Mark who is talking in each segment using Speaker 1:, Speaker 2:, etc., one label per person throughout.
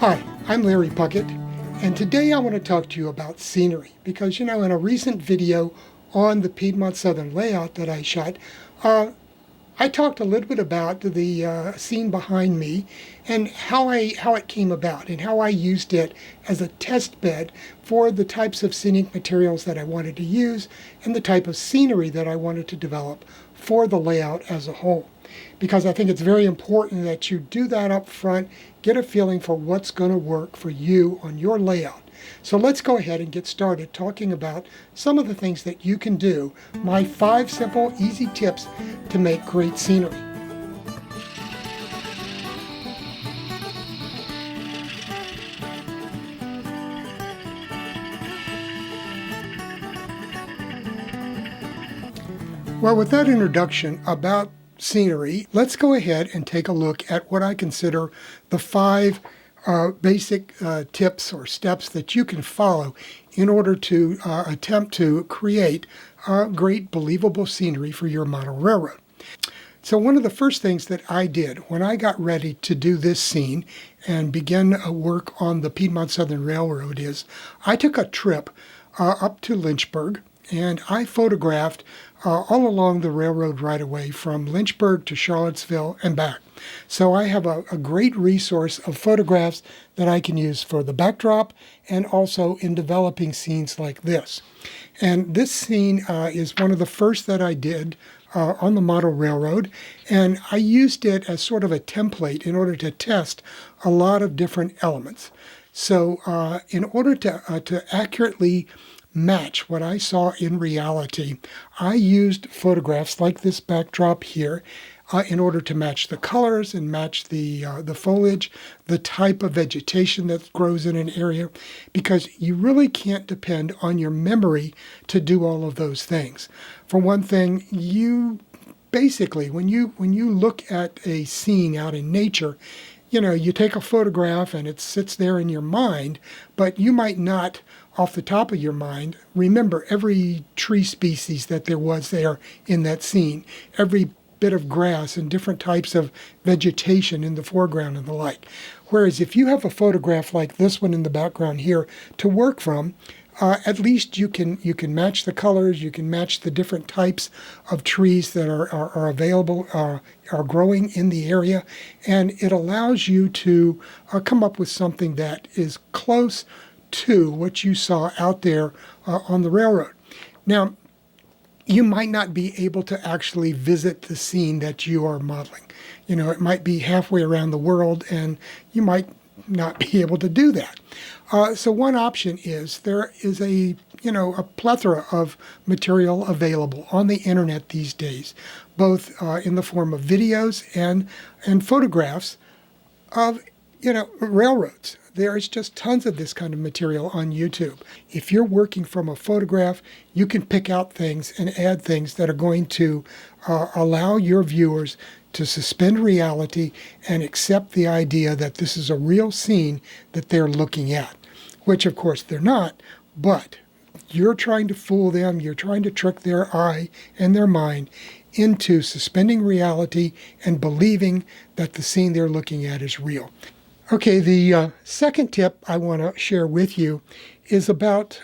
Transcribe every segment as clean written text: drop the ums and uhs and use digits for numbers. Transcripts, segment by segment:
Speaker 1: Hi, I'm Larry Puckett, and today I want to talk to you about scenery because, in a recent video on the Piedmont Southern layout that I shot, I talked a little bit about the scene behind me and how it came about and how I used it as a test bed for the types of scenic materials that I wanted to use and the type of scenery that I wanted to develop for the layout as a whole. Because I think it's very important that you do that up front, get a feeling for what's going to work for you on your layout. So let's go ahead and get started talking about some of the things that you can do, my 5 simple, easy tips to make great scenery. Well, with that introduction about scenery, let's go ahead and take a look at what I consider the 5 basic tips or steps that you can follow in order to attempt to create great believable scenery for your model railroad. So one of the first things that I did when I got ready to do this scene and begin work on the Piedmont Southern Railroad is I took a trip up to Lynchburg, and I photographed all along the railroad right-of-way from Lynchburg to Charlottesville and back. So I have a great resource of photographs that I can use for the backdrop and also in developing scenes like this. And this scene is one of the first that I did on the model railroad, and I used it as sort of a template in order to test a lot of different elements. So in order to accurately match what I saw in reality, I used photographs like this backdrop here in order to match the colors and match the foliage, the type of vegetation that grows in an area, because you really can't depend on your memory to do all of those things. For one thing, you basically, when you look at a scene out in nature, you take a photograph and it sits there in your mind, but you might not, off the top of your mind, remember every tree species that there was there in that scene, every bit of grass and different types of vegetation in the foreground and the like. Whereas if you have a photograph like this one in the background here to work from, at least you can match the colors, you can match the different types of trees that are available, are growing in the area, and it allows you to come up with something that is close to what you saw out there on the railroad. Now, you might not be able to actually visit the scene that you are modeling. It might be halfway around the world, and you might not be able to do that. So one option is there is a plethora of material available on the internet these days, both in the form of videos and photographs of railroads. There is just tons of this kind of material on YouTube. If you're working from a photograph, you can pick out things and add things that are going to allow your viewers to suspend reality and accept the idea that this is a real scene that they're looking at, which of course they're not, but you're trying to fool them, you're trying to trick their eye and their mind into suspending reality and believing that the scene they're looking at is real. Okay, the second tip I want to share with you is about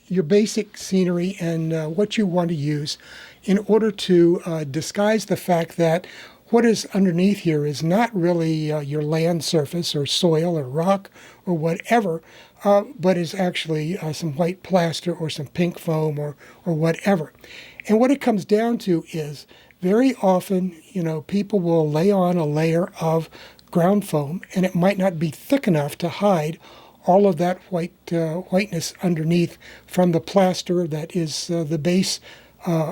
Speaker 1: your basic scenery and what you want to use in order to disguise the fact that what is underneath here is not really your land surface or soil or rock or whatever, but is actually some white plaster or some pink foam or whatever. And what it comes down to is very often, people will lay on a layer of ground foam, and it might not be thick enough to hide all of that whiteness underneath from the plaster that is the base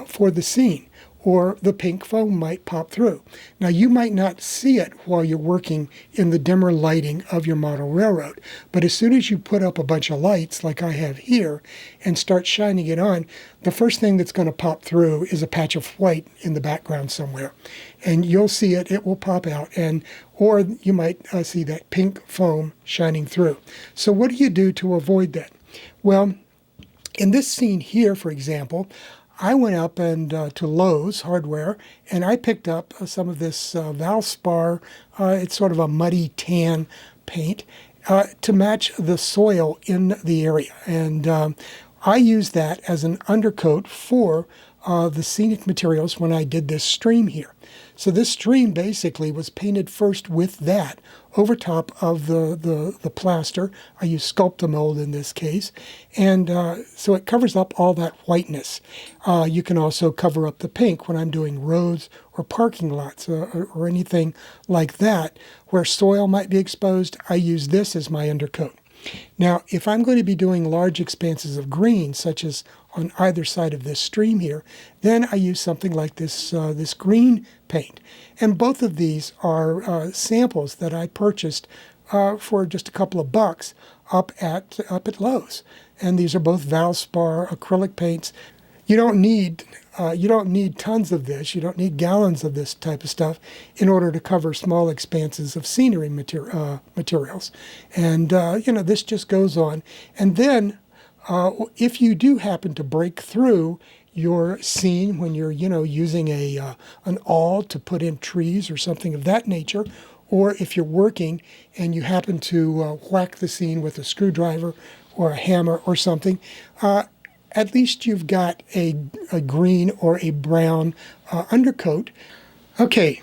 Speaker 1: for the scene, or the pink foam might pop through. Now, you might not see it while you're working in the dimmer lighting of your model railroad, but as soon as you put up a bunch of lights like I have here and start shining it on, the first thing that's going to pop through is a patch of white in the background somewhere. And you'll see it, it will pop out, or you might see that pink foam shining through. So what do you do to avoid that? Well, in this scene here, for example, I went up and to Lowe's Hardware, and I picked up some of this Valspar. It's sort of a muddy tan paint, to match the soil in the area. And I use that as an undercoat for the scenic materials when I did this stream here. So this stream basically was painted first with that over top of the plaster. I use Sculptamold in this case. And so it covers up all that whiteness. You can also cover up the pink when I'm doing roads or parking lots or anything like that where soil might be exposed. I use this as my undercoat. Now, if I'm going to be doing large expanses of green, such as on either side of this stream here, then I use something like this this green paint. And both of these are samples that I purchased for just a couple of bucks up at Lowe's. And these are both Valspar acrylic paints. You don't need tons of this. You don't need gallons of this type of stuff in order to cover small expanses of scenery materials. And this just goes on. And then if you do happen to break through your scene when you're using an awl to put in trees or something of that nature, or if you're working and you happen to whack the scene with a screwdriver or a hammer or something, at least you've got a green or a brown undercoat. Okay,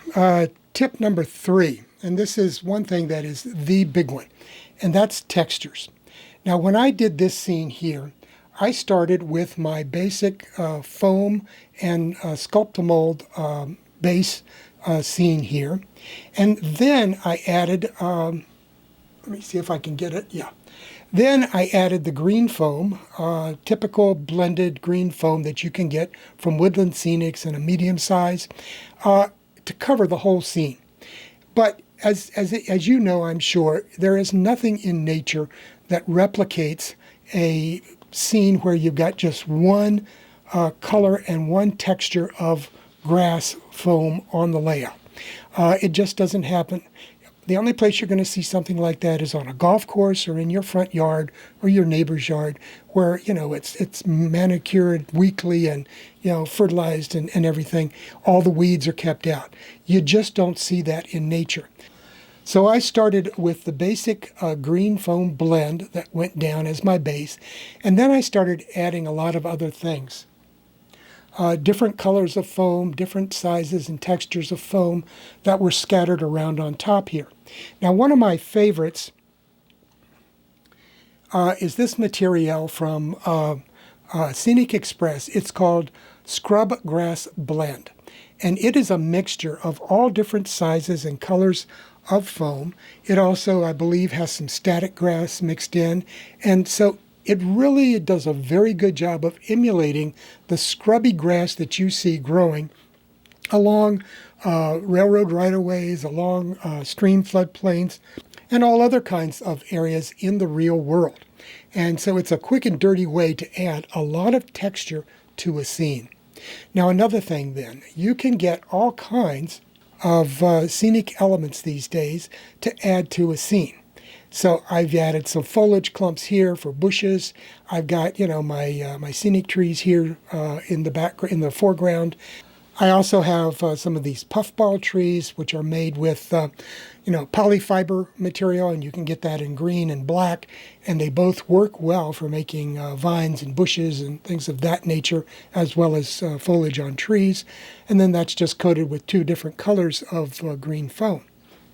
Speaker 1: tip number 3, and this is one thing that is the big one, and that's textures. Now, when I did this scene here, I started with my basic foam and Sculptamold base scene here, and then I added, let me see if I can get it, yeah. Then I added the green foam, typical blended green foam that you can get from Woodland Scenics in a medium size, to cover the whole scene. But as you know, I'm sure, there is nothing in nature that replicates a scene where you've got just one color and one texture of grass foam on the layout. It just doesn't happen. The only place you're going to see something like that is on a golf course or in your front yard or your neighbor's yard where, it's manicured weekly and, fertilized and everything. All the weeds are kept out. You just don't see that in nature. So I started with the basic green foam blend that went down as my base, and then I started adding a lot of other things. Different colors of foam, different sizes and textures of foam that were scattered around on top here. Now, one of my favorites is this material from Scenic Express. It's called Scrub Grass Blend, and it is a mixture of all different sizes and colors of foam. It also, I believe, has some static grass mixed in, and so it really does a very good job of emulating the scrubby grass that you see growing along railroad right-of-ways, along stream floodplains, and all other kinds of areas in the real world. And so it's a quick and dirty way to add a lot of texture to a scene. Now, another thing then, you can get all kinds of scenic elements these days to add to a scene. So I've added some foliage clumps here for bushes. I've got, my scenic trees here in the foreground. I also have some of these puffball trees, which are made with, polyfiber material, and you can get that in green and black, and they both work well for making vines and bushes and things of that nature, as well as foliage on trees. And then that's just coated with 2 different colors of green foam.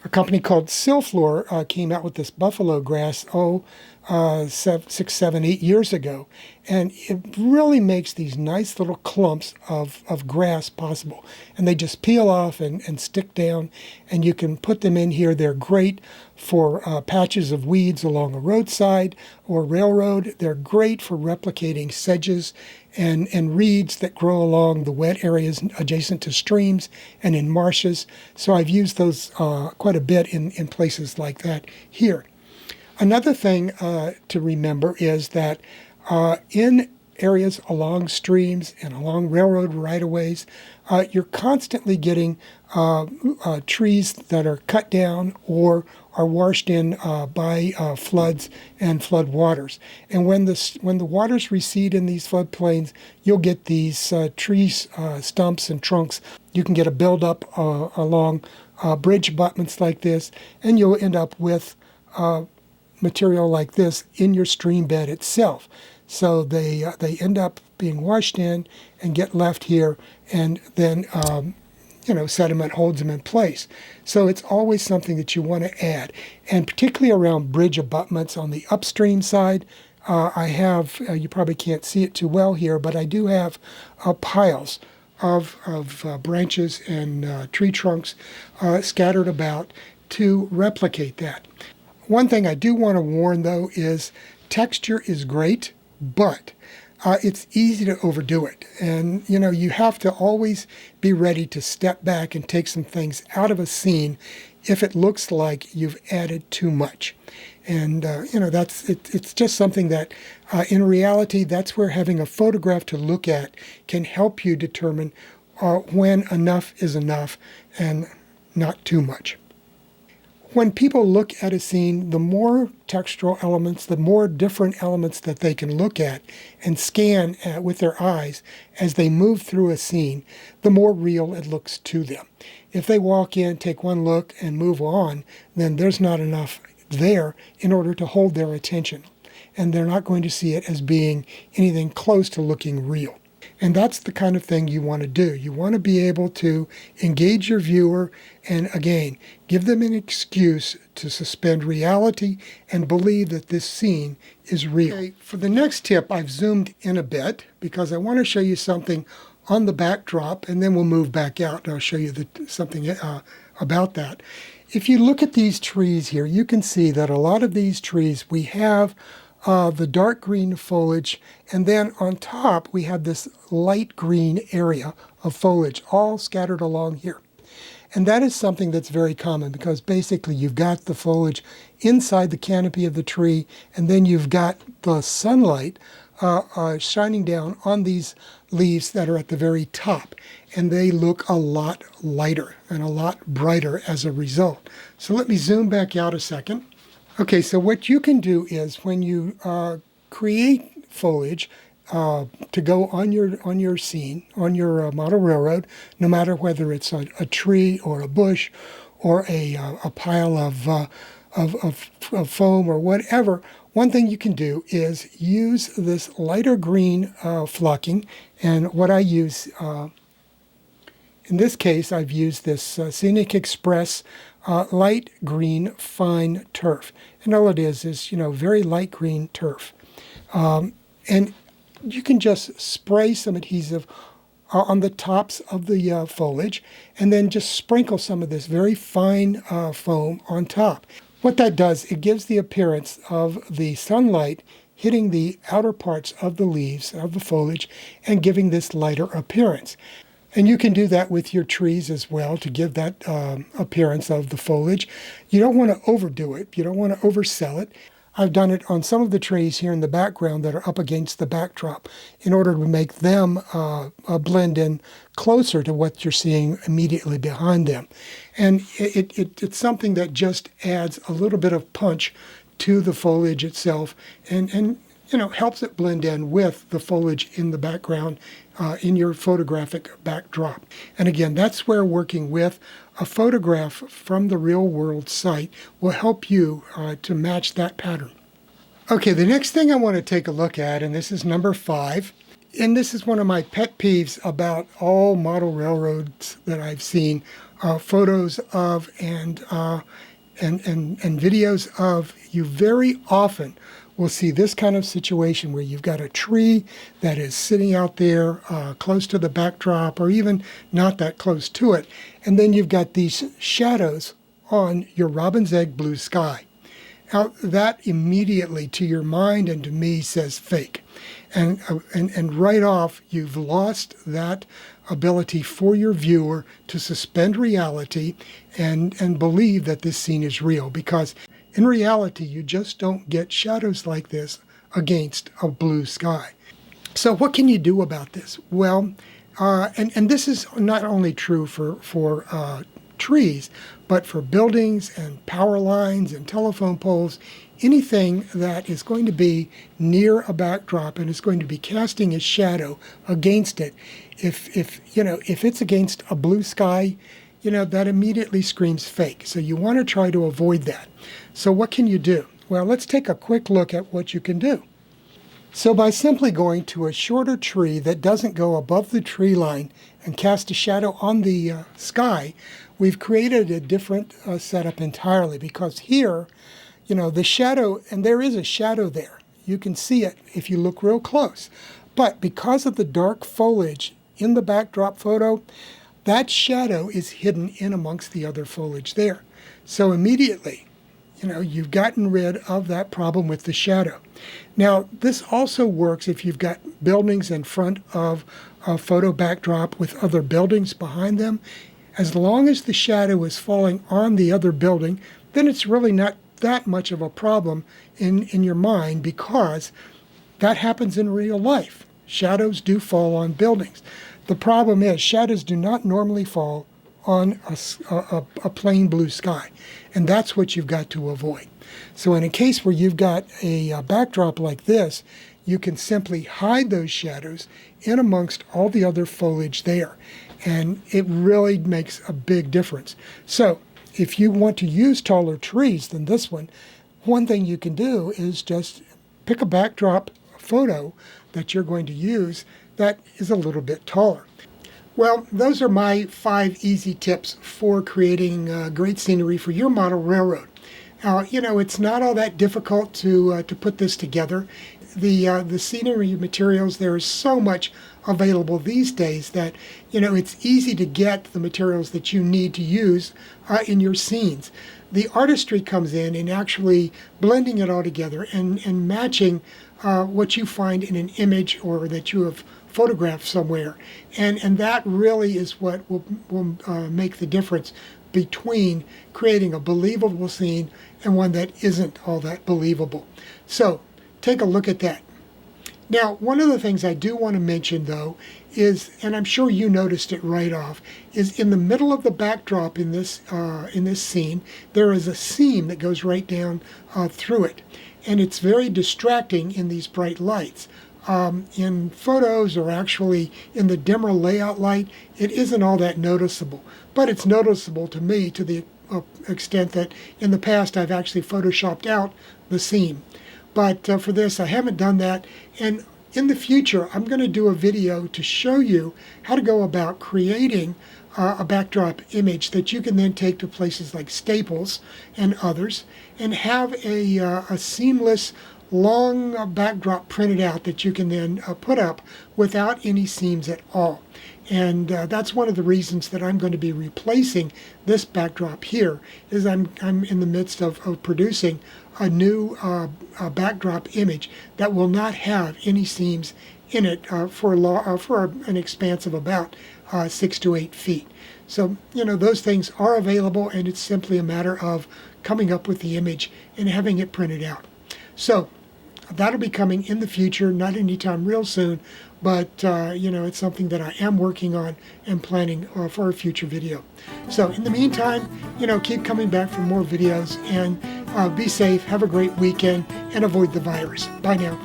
Speaker 1: A company called Silflor came out with this buffalo grass, 6, 7, 8 years ago. And it really makes these nice little clumps of grass possible. And they just peel off and stick down, and you can put them in here. They're great for patches of weeds along a roadside or railroad. They're great for replicating sedges and reeds that grow along the wet areas adjacent to streams and in marshes. So I've used those quite a bit in places like that here. Another thing to remember is that in areas along streams and along railroad right-of-ways, you're constantly getting trees that are cut down or are washed in by floods and flood waters. And when the waters recede in these floodplains, you'll get these tree stumps and trunks. You can get a buildup along bridge abutments like this, and you'll end up with material like this in your stream bed itself. So they end up being washed in and get left here, and then sediment holds them in place. So it's always something that you want to add, and particularly around bridge abutments on the upstream side. I have, you probably can't see it too well here, but I do have piles of branches and tree trunks scattered about to replicate that. One thing I do want to warn, though, is texture is great, but it's easy to overdo it. And, you have to always be ready to step back and take some things out of a scene if it looks like you've added too much. And, it's just something that, in reality, that's where having a photograph to look at can help you determine when enough is enough and not too much. When people look at a scene, the more textural elements, the more different elements that they can look at and scan with their eyes as they move through a scene, the more real it looks to them. If they walk in, take one look, and move on, then there's not enough there in order to hold their attention. And they're not going to see it as being anything close to looking real. And that's the kind of thing you want to do. You want to be able to engage your viewer and, again, give them an excuse to suspend reality and believe that this scene is real. Okay, for the next tip, I've zoomed in a bit because I want to show you something on the backdrop, and then we'll move back out and I'll show you something about that. If you look at these trees here, you can see that a lot of these trees, we have the dark green foliage, and then on top we have this light green area of foliage all scattered along here. And that is something that's very common because basically you've got the foliage inside the canopy of the tree, and then you've got the sunlight shining down on these leaves that are at the very top, and they look a lot lighter and a lot brighter as a result. So let me zoom back out a second. Okay, so what you can do is when you create foliage to go on your scene, on your model railroad, no matter whether it's a tree or a bush or a pile of foam or whatever, one thing you can do is use this lighter green flocking. And what I use, in this case, I've used this Scenic Express light green fine turf. And all it is very light green turf. And you can just spray some adhesive on the tops of the foliage and then just sprinkle some of this very fine foam on top. What that does, it gives the appearance of the sunlight hitting the outer parts of the leaves, of the foliage, and giving this lighter appearance. And you can do that with your trees as well to give that appearance of the foliage. You don't want to overdo it. You don't want to oversell it. I've done it on some of the trees here in the background that are up against the backdrop in order to make them blend in closer to what you're seeing immediately behind them. And it's something that just adds a little bit of punch to the foliage itself and helps it blend in with the foliage in the background in your photographic backdrop. And again, that's where working with a photograph from the real world site will help you to match that pattern. Okay, the next thing I want to take a look at, and this is number 5, and this is one of my pet peeves about all model railroads that I've seen, photos of and videos of. You very often will see this kind of situation where you've got a tree that is sitting out there close to the backdrop or even not that close to it, and then you've got these shadows on your robin's egg blue sky. Now that immediately to your mind and to me says fake, and right off you've lost that ability for your viewer to suspend reality and believe that this scene is real, because in reality, you just don't get shadows like this against a blue sky. So what can you do about this? Well, and this is not only true for trees, but for buildings and power lines and telephone poles, anything that is going to be near a backdrop and is going to be casting a shadow against it. If it's against a blue sky, that immediately screams fake. So you want to try to avoid that. So what can you do? Well, let's take a quick look at what you can do. So by simply going to a shorter tree that doesn't go above the tree line and cast a shadow on the sky, we've created a different setup entirely, because here, the shadow, and there is a shadow there. You can see it if you look real close. But because of the dark foliage in the backdrop photo, that shadow is hidden in amongst the other foliage there. So immediately, you've gotten rid of that problem with the shadow. Now, this also works if you've got buildings in front of a photo backdrop with other buildings behind them. As long as the shadow is falling on the other building, then it's really not that much of a problem in your mind, because that happens in real life. Shadows do fall on buildings. The problem is shadows do not normally fall on a plain blue sky, and that's what you've got to avoid. So in a case where you've got a backdrop like this, you can simply hide those shadows in amongst all the other foliage there, and it really makes a big difference. So if you want to use taller trees than this one thing you can do is just pick a backdrop photo that you're going to use that is a little bit taller. Well, those are my 5 easy tips for creating great scenery for your model railroad. It's not all that difficult to put this together. The scenery materials, there is so much available these days that it's easy to get the materials that you need to use in your scenes. The artistry comes in actually blending it all together and matching what you find in an image or that you have photographed somewhere, and that really is what will make the difference between creating a believable scene and one that isn't all that believable. So take a look at that. Now, one of the things I do want to mention, though, is, and I'm sure you noticed it right off, is in the middle of the backdrop in this scene, there is a seam that goes right down through it, and it's very distracting in these bright lights. In photos, or actually in the dimmer layout light, it isn't all that noticeable, but it's noticeable to me to the extent that in the past I've actually photoshopped out the seam. But for this, I haven't done that, and in the future I'm going to do a video to show you how to go about creating a backdrop image that you can then take to places like Staples and others and have a seamless long backdrop printed out that you can then put up without any seams at all. And that's one of the reasons that I'm going to be replacing this backdrop here, is I'm in the midst of producing a new backdrop image that will not have any seams in it for an expanse of about 6 to 8 feet. So, those things are available, and it's simply a matter of coming up with the image and having it printed out. So that'll be coming in the future, not anytime real soon, but it's something that I am working on and planning for a future video. So in the meantime, keep coming back for more videos, and be safe, have a great weekend, and avoid the virus. Bye now.